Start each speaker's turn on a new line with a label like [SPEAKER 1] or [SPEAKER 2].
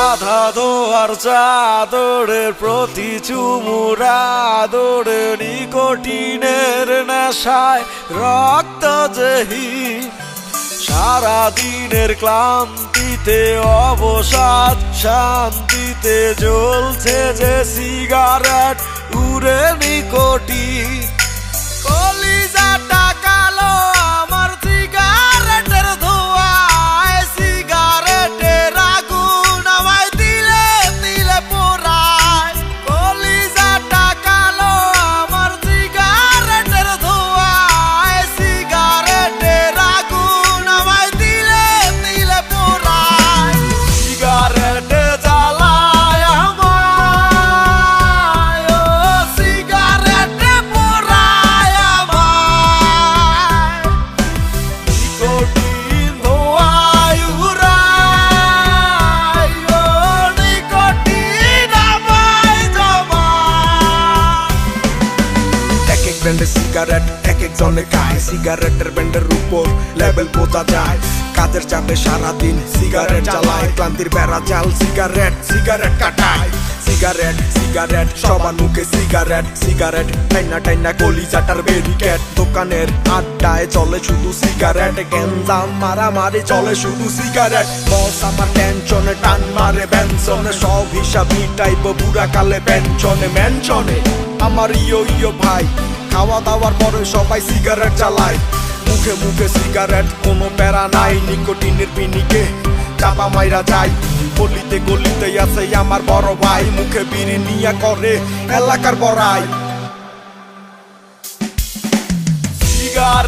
[SPEAKER 1] বাধা দোয়ার চাদরের প্রতি চুমুরা দৌড়ে নিকোটিনের নেশায় রক্ত জেহি সারাদিনের ক্লান্তিতে অবসাদ শান্তিতে জ্বলছে যে সিগারেট উড়ে নিকোটিন কলিজাটা কালো আমার সিগারেটের ধোঁয়ায় সিগারেটের আগুন আমায় দিলে দিলে পোড়ায় কলিজাটা কালো আমার সিগারেটের ধোঁয়ায় সিগারেটের আগুন আমায় দিলে দিলে পোড়ায় সিগারেটে জ্বালায় আমায় ও সিগারেটে পোড়ায় আমায় নিকোটিন ধোঁয়ায় উড়ায় ও নিকোটিন আমায় জমায়
[SPEAKER 2] এক এক ব্র্যান্ডের সিগারেট এক এক জনে খায় সিগারেটের ব্র্যান্ডের উপর লেভেল বোঝা যায় কাজের চাপে সারাদিন সিগারেট জ্বালায় ক্লান্তির বেড়া জাল সিগারেট সিগারেট কাটায় সিগারেট সিগারেট সবার মুখে সিগারেট সিগারেট টাইনা টাইনা কলিজাটার ব্যারিকেড দোকানের আড্ডায় চলে শুধু সিগারেট গেঞ্জাম মারামারি চলে শুধু সিগারেট বস আমার টেনশনে টান মারে বেনশনে সব হিসাব মিটাইব বুড়া কালে পেনশনে মেনশনে আমার ইয়ো ইয়ো ভাই খাওয়া দাওয়ার পরে সবাই সিগারেট জ্বালায় মুখে মুখে সিগারেট কোনো প্যারা নাই নিকোটিনের বিনিকে চাপা মাইরা যায় গলিতে গলিতে আছে আমার বড় ভাই মুখে বিড়ি নিয়া করে এলাকার বড়াই
[SPEAKER 1] সিগারেট